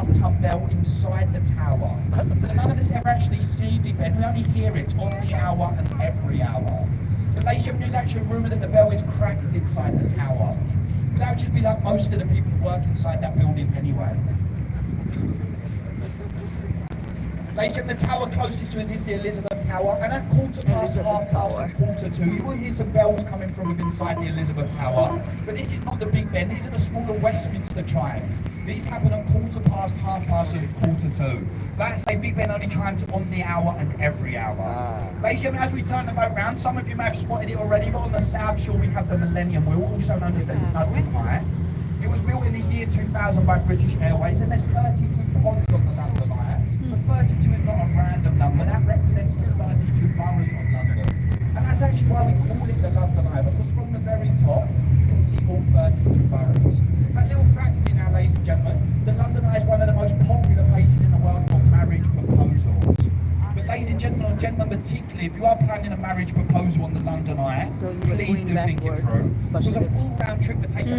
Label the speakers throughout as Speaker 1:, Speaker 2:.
Speaker 1: bathtub bell inside the tower. So none of us ever actually see Big Ben. We only hear it on the hour and every hour. But ladies and gentlemen, there's actually a rumour that the bell is cracked inside the tower. But that would just be like most of the people who work inside that building anyway. Ladies and gentlemen, the tower closest to us is the Elizabeth Tower, and at quarter past, half past and quarter to, you will hear some bells coming from inside the Elizabeth Tower. But this is not the Big Ben, these are the smaller Westminster chimes. These happen at quarter past, half past and quarter to. That's a Big Ben only chimes on the hour and every hour. Ladies and gentlemen, as we turn the boat round, some of you may have spotted it already, but on the south shore we have the Millennium Wheel, also known as the London Eye. It was built in the year 2000 by British Airways, and there's 32 pods on the London Eye. 32 is not a random number, that represents the 32 boroughs of London. And that's actually why we call it the London Eye, because from the very top, you can see all 32 boroughs. A little fact for you now, ladies and gentlemen, the London Eye is one of the most popular places in the world for marriage proposals. But ladies and gentlemen particularly, if you are planning a marriage proposal on the London Eye,
Speaker 2: So you
Speaker 1: please do think it through. Because a full round trip would take a you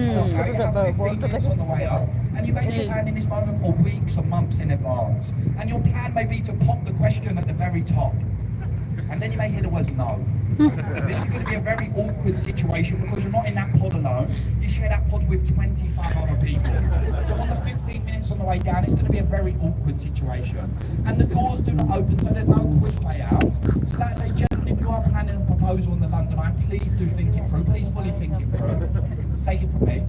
Speaker 1: have 15 minutes on the way up, and you may be planning this moment for weeks or months in advance. And your plan may be to pop the question at the very top. And then you may hear the words no. This is going to be a very awkward situation because you're not in that pod alone. You share that pod with 25 other people. So on the 15 minutes on the way down, it's going to be a very awkward situation. And the doors do not open, so there's no quick way out. So that's a gentleman, if you are planning a proposal on the London Eye, please do think it through. Please fully think it through. Take it from me.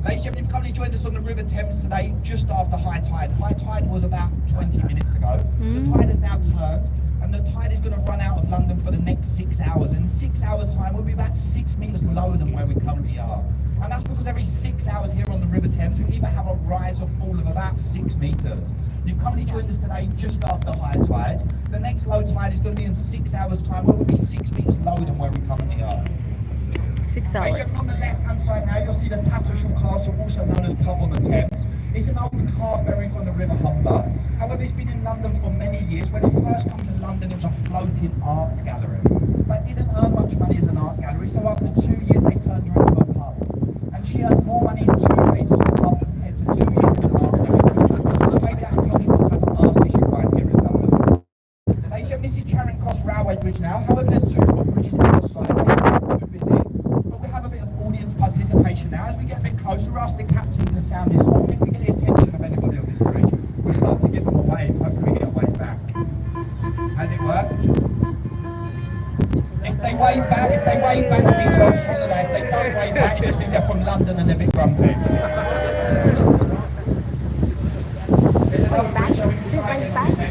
Speaker 1: Ladies and gentlemen, you've currently joined us on the River Thames today, just after high tide. High tide was about 20 minutes ago. The tide has now turned, and the tide is going to run out of London for the next 6 hours. In 6 hours' time, we'll be about 6 metres lower than where we currently are. And that's because every 6 hours here on the River Thames, we either have a rise or fall of about 6 metres. You've currently joined us today just after high tide. The next low tide is going to be in 6 hours' time, where we'll be 6 metres lower than where we currently are.
Speaker 2: 6 hours.
Speaker 1: On the left-hand side now, you'll see the Tattershall Castle, also known as Pub on the Thames. It's an old car ferry on the River Humber. However, it's been in London for many years. When it first came to London, it was a floating arts gallery. But it didn't earn much money as an art gallery, so after 2 years, they turned her into a pub. And she earned more money in 2 days as a pub compared to 2 years as an art gallery. So maybe that's telling you what type of artist you find here in London. This is Charing Cross Railway Bridge now. However, there's 2 footbridges on the side. They're too busy. But we have a bit of audience participation now. As we get a bit closer, we'll ask the captain to sound his horn. If we get the attention of anybody on this bridge, we'll start to give them a wave. Hopefully we get a wave back. Has it worked? If they wave back, it means they're on holiday. If they don't wave back, it just means they're from London and they're a bit grumpy. There's another bridge, so we can try and get this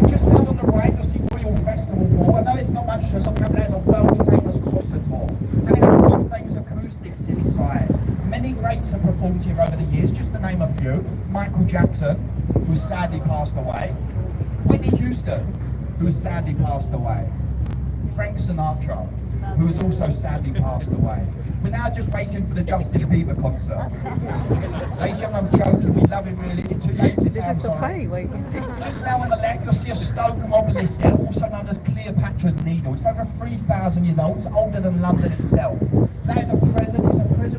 Speaker 1: Just now on the right, you'll see Royal Festival Hall. I know it's not much to look at, but there's a world-famous concert hall. And it has world-famous acoustics inside. Many greats have performed here over the years, just to name a few. Michael Jackson, who sadly passed away. Whitney Houston, who has sadly passed away. Frank Sinatra, who has also sadly passed away. We're now just waiting for the Justin Bieber concert. Ladies and gentlemen, I'm joking, we love him really. Is it too late to sound sorry? Just now on the left, you'll see a stone obelisk there, also known as Cleopatra's Needle. It's over 3,000 years old, it's older than London itself. That is a present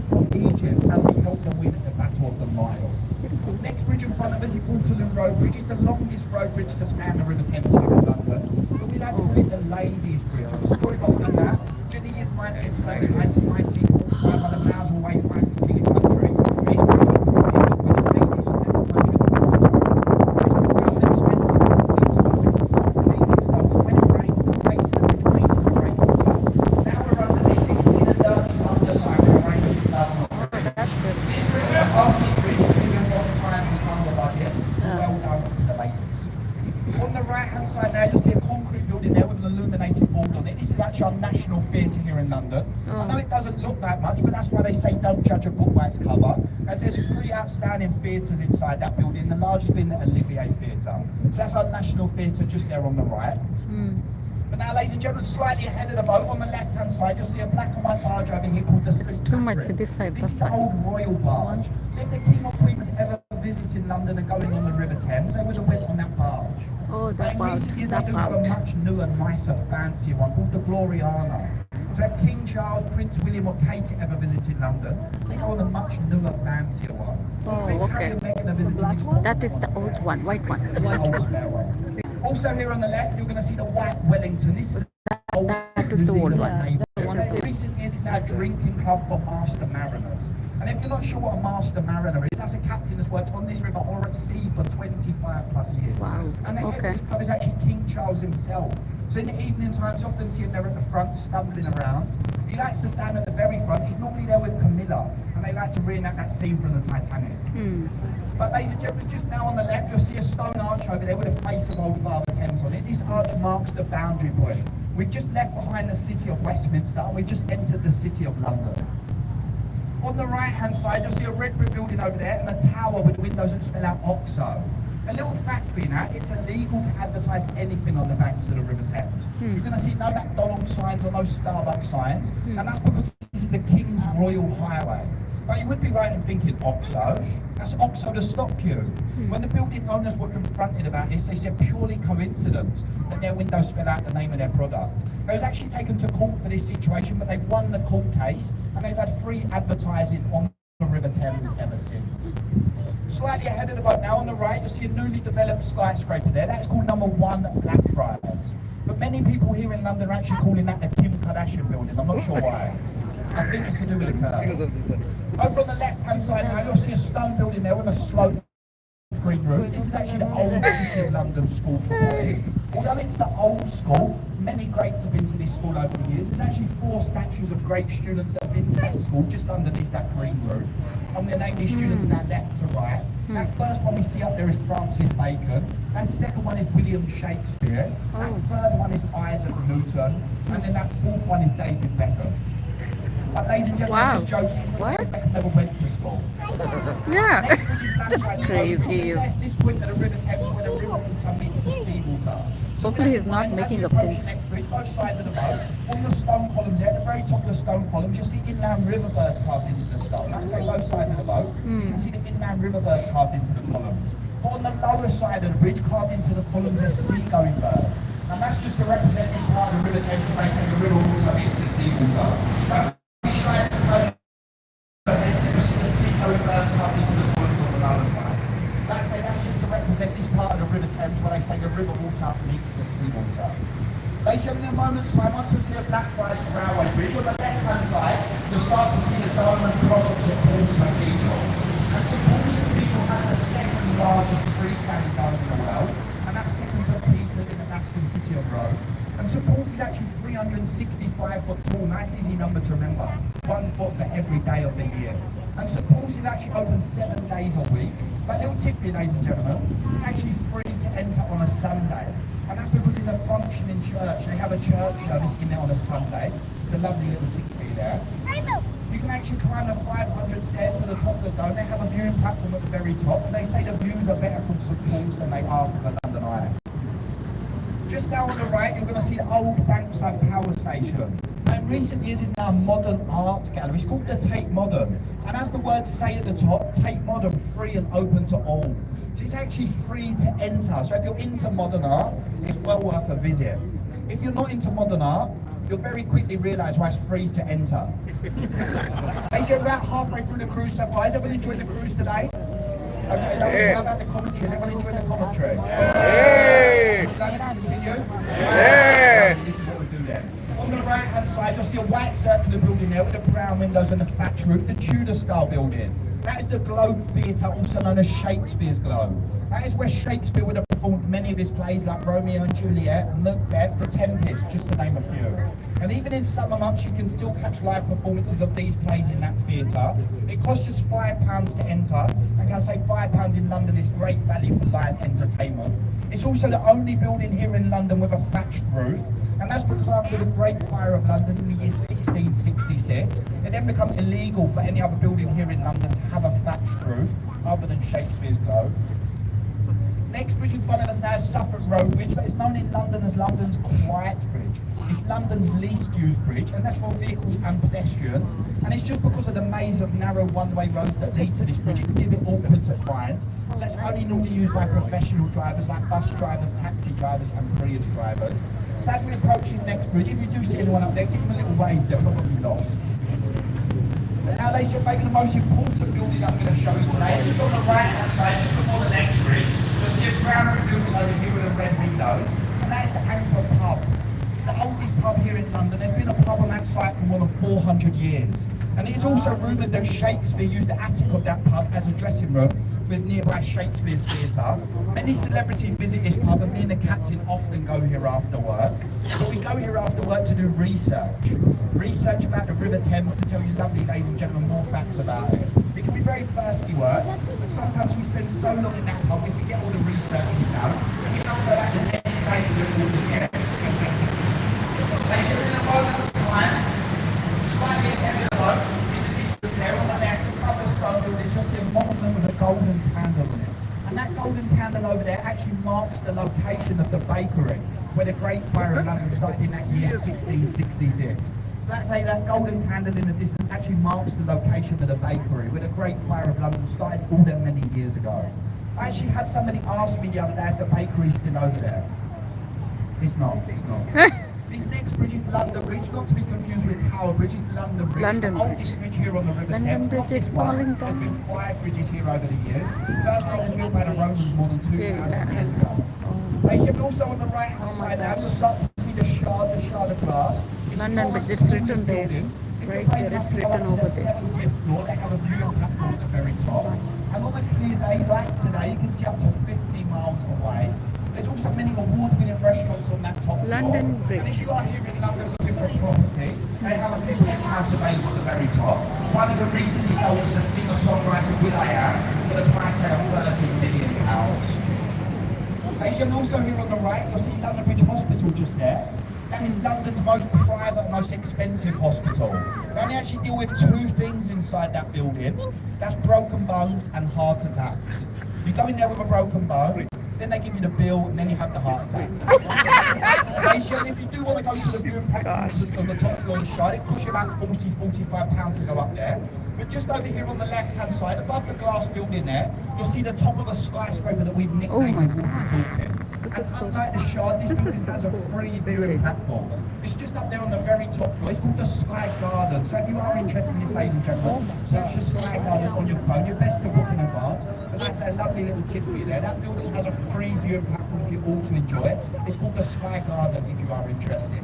Speaker 1: from Egypt as we helped them win at the Battle of the Nile. Next bridge in front of us is Waterloo Road Bridge. It's the longest road bridge to span the River Thames here in London. But we like to call it the Ladies' Bridge. The story behind that, during the years 1990, 500 miles away from the country. This bridge was considered with the ladies of the country. It's become expensive to clean stuff. It's a self-cleaning stuff. So when it rains, the face of the bridge cleans with rainwater. Now we're underneath, you can see the dirt underside where the rain starts on.
Speaker 2: That's good.
Speaker 1: This bridge, after this bridge, well done to the ladies. On the right hand side now you'll see a concrete building there with an illuminated board on it. This is actually our National Theatre here in London. I know it doesn't look that much, but that's why they say don't judge a book by its cover. As there's 3 outstanding theatres inside that building, the largest being the Olivier Theatre. So that's our National Theatre just there on the right. But now, ladies and gentlemen, slightly ahead of the boat, on the left-hand side, you'll see a black and white barge over here called the
Speaker 2: It's too much this side.
Speaker 1: This is the old royal barge. So if the King or Queen was ever visiting London and going on the River Thames, they would have went on that barge.
Speaker 2: Oh, the
Speaker 1: But in
Speaker 2: boat,
Speaker 1: recent years,
Speaker 2: the
Speaker 1: they do have a
Speaker 2: boat.
Speaker 1: much newer, nicer, fancier one called the Gloriana. So if King Charles, Prince William or Kate ever visited London, they go on a much newer, fancier one.
Speaker 2: Oh,
Speaker 1: So if
Speaker 2: okay.
Speaker 1: Harry and Meghan are visiting, it's
Speaker 2: That is the old one, white one.
Speaker 1: It's an old spare one. Also here on the left, you're going to see the white Wellington. This is old
Speaker 2: That is the old one.
Speaker 1: in recent years, it's now a drinking club for master mariners. And if you're not sure what a master mariner is, that's a captain that's worked on this river or at sea for 25 plus years.
Speaker 2: Wow,
Speaker 1: And the head
Speaker 2: okay.
Speaker 1: of this club is actually King Charles himself. So in the evening times, you often see him there at the front, stumbling around. He likes to stand at the very front. He's normally there with Camilla, and they like to reenact that scene from the Titanic. But ladies and gentlemen, just now on the left, you'll see a stone arch over there with a face of Old Father Thames on it. This arch marks the boundary point. We've just left behind the city of Westminster, and we've just entered the city of London. On the right-hand side, you'll see a red brick building over there and a tower with windows that spell out OXO. A little fact being that it's illegal to advertise anything on the banks of the River Thames. You're going to see no McDonald's signs or no Starbucks signs, and that's because this is the King's Royal Highway. But you would be right in thinking OXO. That's OXO the stock queue. When the building owners were confronted about this, they said purely coincidence that their windows spell out the name of their product. They was actually taken to court for this situation, but they won the court case, and they've had free advertising on the River Thames ever since. Slightly ahead of the boat now on the right, you'll see a newly developed skyscraper there. That's called number 1 Blackfriars. But many people here in London are actually calling that the Kim Kardashian building. I'm not sure why. I think it's to do with the curve. Over on the left-hand side now, you'll see a stone building there with a slope green roof. This is actually the old City of London School for boys. Although it's the old school, many greats have been to this school over the years. There's actually 4 statues of great students that have been to that school just underneath that green roof. I'm going to name these students now left to right. That first one we see up there is Francis Bacon. That second one is William Shakespeare. That third one is Isaac Newton. And then that fourth one is David Beckham. But ladies and gentlemen,
Speaker 2: Wow.
Speaker 1: this is joking.
Speaker 2: What?
Speaker 1: Beckham never went to school.
Speaker 2: Yeah.
Speaker 1: That's
Speaker 2: Crazy.
Speaker 1: this point that the River Thames where the river water meets the seawater.
Speaker 2: Hopefully he's not making up things.
Speaker 1: Both sides of the boat, on the stone columns there, at the very top of the stone columns, you'll see inland river birds carved into the stone. Like I say, both sides of the boat, you can see the inland river birds carved into the columns. But on the lower side of the bridge, carved into the columns, are seagoing birds. And that's just to represent this part of the River Thames, where they say the river water meets the seawater. Tries to tell you see the seagoing birds carved into the columns on the lower side. That's just to represent this part of the River Thames where they say the river water meets the seawater. Ladies and gentlemen, in a moment's time, once we're near Blackfriars Railway Bridge, on the left-hand side, you'll start to see the diamond cross of St Paul's Cathedral. And St Paul's Cathedral has the second largest freestanding dome in the world, and that's second to Peter's in the Vatican City of Rome. And St Paul's is actually 365 foot tall. Nice easy number to remember. 1 foot for every day of the year. And St Paul's is actually open 7 days a week. But a little tip here, ladies and gentlemen, it's actually free to enter on a Sunday. And that's because it's a functioning church. They have a church service in there on a Sunday. It's a lovely little tip for you there. You can actually climb the 500 stairs to the top of the dome. They have a viewing platform at the very top. And they say the views are better from St Paul's than they are from the London Eye. Just now on the right, you're going to see the old Bankside Power Station. And in recent years, it's now a modern art gallery. It's called the Tate Modern. And as the words say at the top, Tate Modern, free and open to all. So it's actually free to enter. So if you're into modern art, it's well worth a visit. If you're not into modern art, you'll very quickly realise why it's free to enter. As you're about halfway through the cruise so far, has everyone enjoyed the cruise today? Okay, how about the commentary? Has everyone enjoyed the commentary?
Speaker 3: Hey!
Speaker 1: Continue?
Speaker 3: Yeah!
Speaker 1: This is what we do there. On the right hand side, you'll see a white circular building there with the brown windows and the thatch roof, the Tudor style building. That is the Globe Theatre, also known as Shakespeare's Globe. That is where Shakespeare would have performed many of his plays like Romeo and Juliet, Macbeth, The Tempest, just to name a few. And even in summer months, you can still catch live performances of these plays in that theatre. It costs just £5 to enter. And can I say £5 in London is great value for live entertainment. It's also the only building here in London with a thatched roof. And that's because after the Great Fire of London in the year 1666, it then became illegal for any other building here in London to have a thatched roof, other than Shakespeare's Globe. Next bridge in front of us now is Suffolk Road Bridge, but it's known in London as London's Quiet Bridge. It's London's least used bridge, and that's for vehicles and pedestrians. And it's just because of the maze of narrow one-way roads that lead to this bridge, it can be a bit awkward to find. So that's only normally used by professional drivers like bus drivers, taxi drivers and Prius drivers. So as we approach this next bridge, if you do see anyone up there, give them a little wave, they're probably lost. But now ladies and gentlemen, the most important building I'm going to show you today, just on the right hand side, just before the next bridge, you'll see a brown brick building over here with a red window, and that's the Anchor Pub. It's the oldest pub here in London. There's been a pub on that site for more than 400 years. And it is also rumoured that Shakespeare used the attic of that pub as a dressing room with nearby Shakespeare's Theatre. Many celebrities visit this pub and me and the captain often go here after work. But we go here after work to do research. Research about the River Thames to tell you lovely ladies and gentlemen more facts about it. It can be very thirsty work, but sometimes we spend so long in that pub we forget all the research we've done. We don't go back to any stage of the water yet. Ladies and gentlemen, in a moment's time, slightly ahead of the road, in the distance there, on the left, the cover stone building, just see a monument with a golden candle on it. And that golden candle over there actually marks the location of the bakery where the Great Fire of London started in that year 1666. So that's that golden candle in the distance actually marks the location of the bakery where the Great Fire of London started all them many years ago. I actually had somebody ask me the other day if the bakery is still over there. It's not. This next bridge is London Bridge, not to be confused with Tower Bridge, it's London Bridge.
Speaker 2: London
Speaker 1: the oldest bridge here on the River
Speaker 2: London
Speaker 1: Thames.
Speaker 2: Bridge is falling
Speaker 1: There's
Speaker 2: down.
Speaker 1: been 5 bridges here over the years. First one was built by the Romans more than 2,000 years ago. Ladies and gentlemen, also on the right hand side now, you'll start to see the shard of glass. It's
Speaker 2: London
Speaker 1: the
Speaker 2: Bridge, it's written
Speaker 1: oldest
Speaker 2: there.
Speaker 1: building. If
Speaker 2: Right
Speaker 1: you're
Speaker 2: there,
Speaker 1: brave
Speaker 2: it's
Speaker 1: enough to go
Speaker 2: written
Speaker 1: up to
Speaker 2: over
Speaker 1: the
Speaker 2: there.
Speaker 1: 70th floor, they have a viewing platform at the very top. And on a clear day like today, you can see up to 50 miles away. There's also many award-winning restaurants on that top
Speaker 2: London
Speaker 1: floor.
Speaker 2: Bridge.
Speaker 1: And if you are here in London looking for property, they have a big penthouse available at the very top. One of them recently sold to the singer-songwriter will.i.am for the price tag of £13 million. Ladies and also here on the right, you'll see London Bridge Hospital just there. That is London's most private, most expensive hospital. They only actually deal with 2 things inside that building. That's broken bones and heart attacks. You go in there with a broken bone, then they give you the bill, and then you have the heart attack. If you do want to go to the viewing platform on the top floor of the show, it costs you about £40–45 to go up there. But just over here on the left-hand side, above the glass building there, you'll see the top of a skyscraper that we've nicknamed
Speaker 2: my
Speaker 1: Walkie Talkie.
Speaker 2: This is so-
Speaker 1: Unlike the Shard,
Speaker 2: this
Speaker 1: this
Speaker 2: is
Speaker 1: building
Speaker 2: so
Speaker 1: has a
Speaker 2: cool.
Speaker 1: free viewing platform. It's just up there on the very top floor. It's called the Sky Garden. So if you are interested in this, ladies and gentlemen, search the Sky Garden on your phone. You're best to book in advance. And that's a lovely little tip for you there. That building has a free viewing platform for you all to enjoy. It's called the Sky Garden if you are interested.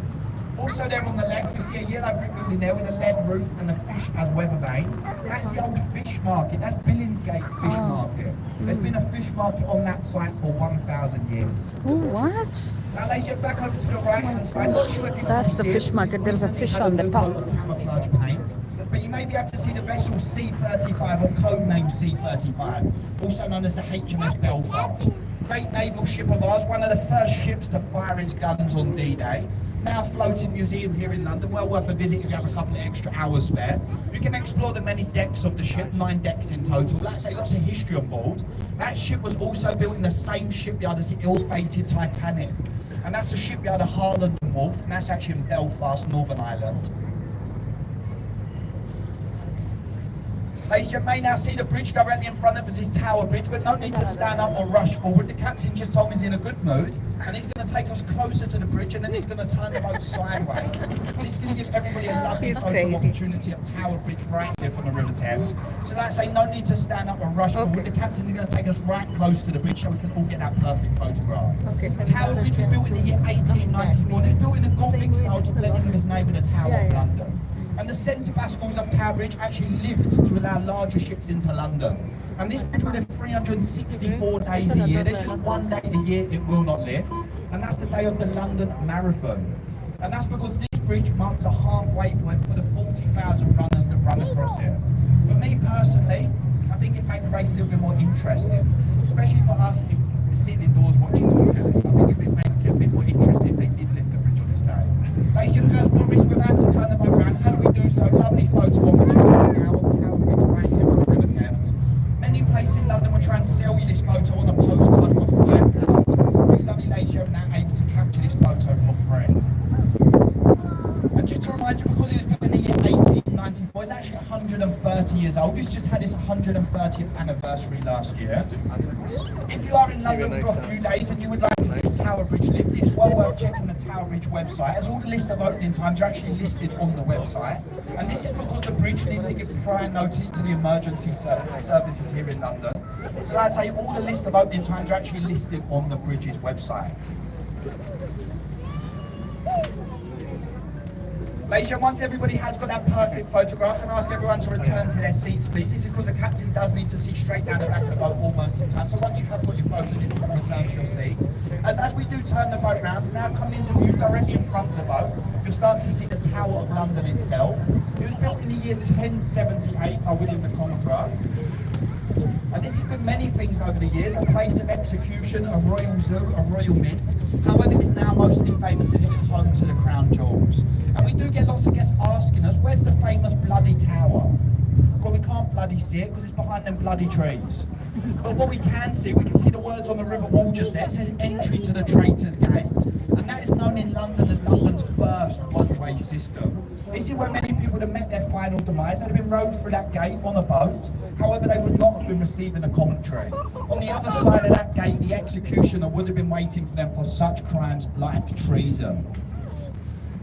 Speaker 1: Also there on the left, you see a yellow brick building there with a lead roof and the fish as weather vanes. That's the old fish market. That's Billingsgate Fish Market. There's been a fish market on that site for 1,000 years.
Speaker 2: Oh, what?
Speaker 1: Now ladies, you're back over to the right hand side. Not sure if you
Speaker 2: That's
Speaker 1: can
Speaker 2: the
Speaker 1: see
Speaker 2: fish
Speaker 1: it.
Speaker 2: market. There's a
Speaker 1: Recently
Speaker 2: fish
Speaker 1: had
Speaker 2: on the
Speaker 1: new
Speaker 2: top.
Speaker 1: logo camouflage paint. But you may be able to see the vessel C-35 or codename C-35, also known as the HMS Belfast. Great naval ship of ours, one of the first ships to fire its guns on D-Day. Now floating museum here in London, well worth a visit if you have a couple of extra hours spare. You can explore the many decks of the ship, 9 decks in total. Like I say, lots of history on board. That ship was also built in the same shipyard as the ill-fated Titanic. And that's the shipyard of Harland and Wolff, and that's actually in Belfast, Northern Ireland. Ladies, you may now see the bridge directly in front of us is Tower Bridge, but no need to stand up or rush forward. The captain just told me he's in a good mood, and he's going to take us closer to the bridge, and then he's going to turn the boat sideways. So he's going to give everybody a lovely
Speaker 2: He's
Speaker 1: photo
Speaker 2: crazy.
Speaker 1: opportunity at Tower Bridge right here from the River Thames. So like I say, no need to stand up or rush forward. The captain is going to take us right close to the bridge so we can all get that perfect photograph.
Speaker 2: Okay.
Speaker 1: Tower Bridge was built in the year 1894, and it's built in a Gothic style to blend in with his name in the Tower of London. And the centre bascles of Tower Bridge actually lift to allow larger ships into London. And this bridge will lift 364 days a year. There's just one day a year it will not lift, and that's the day of the London Marathon. And that's because this bridge marks a halfway point for the 40,000 runners that run across it. For me personally, I think it made the race a little bit more interesting, especially for us sitting indoors watching on the telly. I think it would make it a bit more interesting if they did lift the bridge on this day. Ladies and gentlemen, we're about to turn the boat around. As we do so, lovely photo opportunity now on Tower Bridge right here on the River Thames. Many places in London will try and sell you this photo on a postcard for £5. You lovely ladies are now able to capture this photo for free. And just to remind you, because it was built in the year 1894, it's actually 130 30 years old. It's just had its 130th anniversary last year. If you are in London for a few days and you would like to see Tower Bridge lift, it's well worth checking the Tower Bridge website, as all the list of opening times are actually listed on the website. And this is because the bridge needs to give prior notice to the emergency services here in London. So like I say, all the list of opening times are actually listed on the bridge's website. Ladies and once everybody has got that perfect photograph, and ask everyone to return to their seats, please. This is because the captain does need to see straight down the back of the boat all moments in time. So once you have got your photos, if you can return to your seat. As we do turn the boat round, now coming into view directly in front of the boat, you'll start to see the Tower of London itself. It was built in the year 1078 by William the Conqueror. And this has been many things over the years: a place of execution, a royal zoo, a royal mint. However, it's now mostly famous as it is home to the crown jewels. And we do get lots of guests asking us, where's the famous bloody tower? Well, we can't bloody see it because it's behind them bloody trees. But what we can see the words on the river wall just there. It says entry to the Traitor's Gate. And that is known in London as London's first one-way system. This is where many people have met their final demise. They'd have been rowed through that gate on a boat. However, they would not have been receiving a commentary. On the other side of that gate, the executioner would have been waiting for them for such crimes like treason.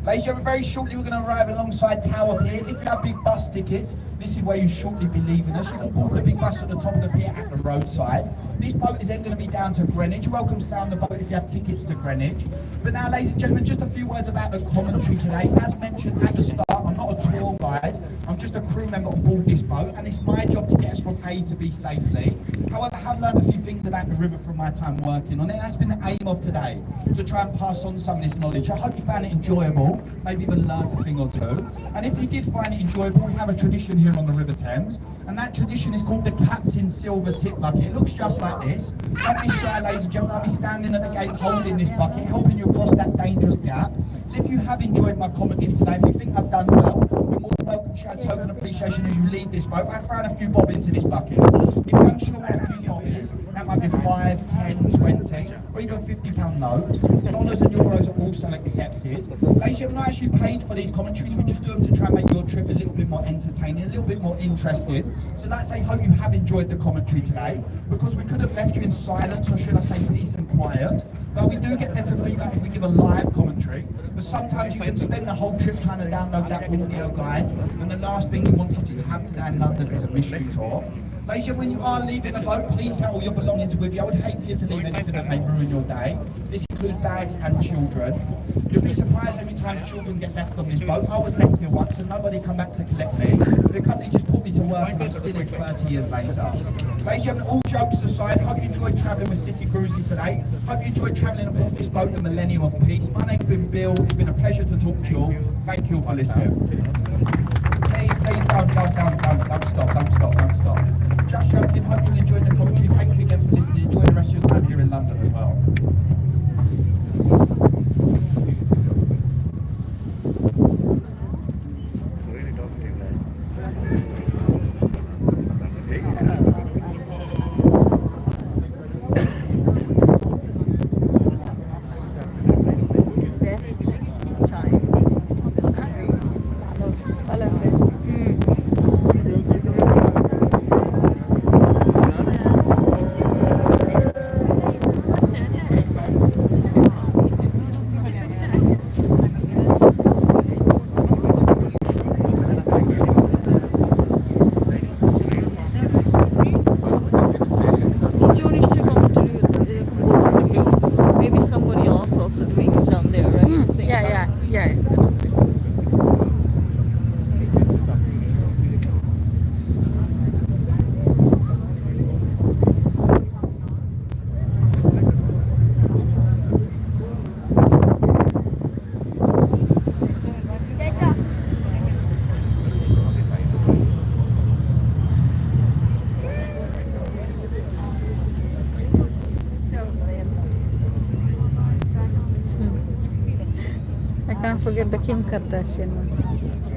Speaker 1: Ladies and gentlemen, very shortly we're going to arrive alongside Tower Pier. If you have big bus tickets, this is where you shortly be leaving us. You can board the big bus at the top of the pier at the roadside. This boat is then going to be down to Greenwich. You're welcome to stay on the boat if you have tickets to Greenwich. But now, ladies and gentlemen, just a few words about the commentary today. As mentioned at the start, I'm not a tour guide. I'm just a crew member on board this boat, and it's my job to get us from A to B safely. However, I have learned a few things about the river from my time working on it. That's been the aim of today, to try and pass on some of this knowledge. I hope you found it enjoyable, maybe even learned a thing or two. And if you did find it enjoyable, we have a tradition here on the River Thames, and that tradition is called the Captain's Silver Tip Bucket. It looks just like this. Don't be shy, ladies and gentlemen. I'll be standing at the gate holding this bucket, helping you across that dangerous gap. So if you have enjoyed my commentary today, if you think I've done well, you're more than welcome to show a token of appreciation as you leave this boat. I've thrown a few bob into this bucket. If you're unsure what a few bob is, that might be 5, 10, 20, or even £50 note. Dollars and euros are also accepted. Ladies and gentlemen, I actually paid for these commentaries. We just do them to try and make your trip a little bit more entertaining, a little bit more interesting. So let's say, hope you have enjoyed the commentary today, because we could have left you in silence, or should I say peace and quiet. But we do get better feedback if we give a live commentary. But sometimes you can spend the whole trip trying to download that audio guide, and the last thing we wanted you to have today in London is a mystery tour. Ladies and gentlemen, when you are leaving the boat, please take all your belongings with you. I would hate for you to leave anything that may ruin your day. This includes bags and children. You'll be surprised how many times children get left on this boat. I was left here once and nobody come back to collect me. The company just put me to work and I'm still here 30 years later. Ladies and gentlemen, all jokes aside, hope you enjoyed travelling with City Cruises today. Hope you enjoyed travelling aboard this boat, the Millennium of Peace. My name's been Bill. It's been a pleasure to talk to you all. Thank you all for listening. Please don't stop. Just joking, hope you enjoyed the commentary. Thank you again for listening. Enjoy the rest of your time here in London as well.
Speaker 2: Best time. Maybe somebody else also doing it down there, right? Yeah. I can't forget the Kim Kardashian one.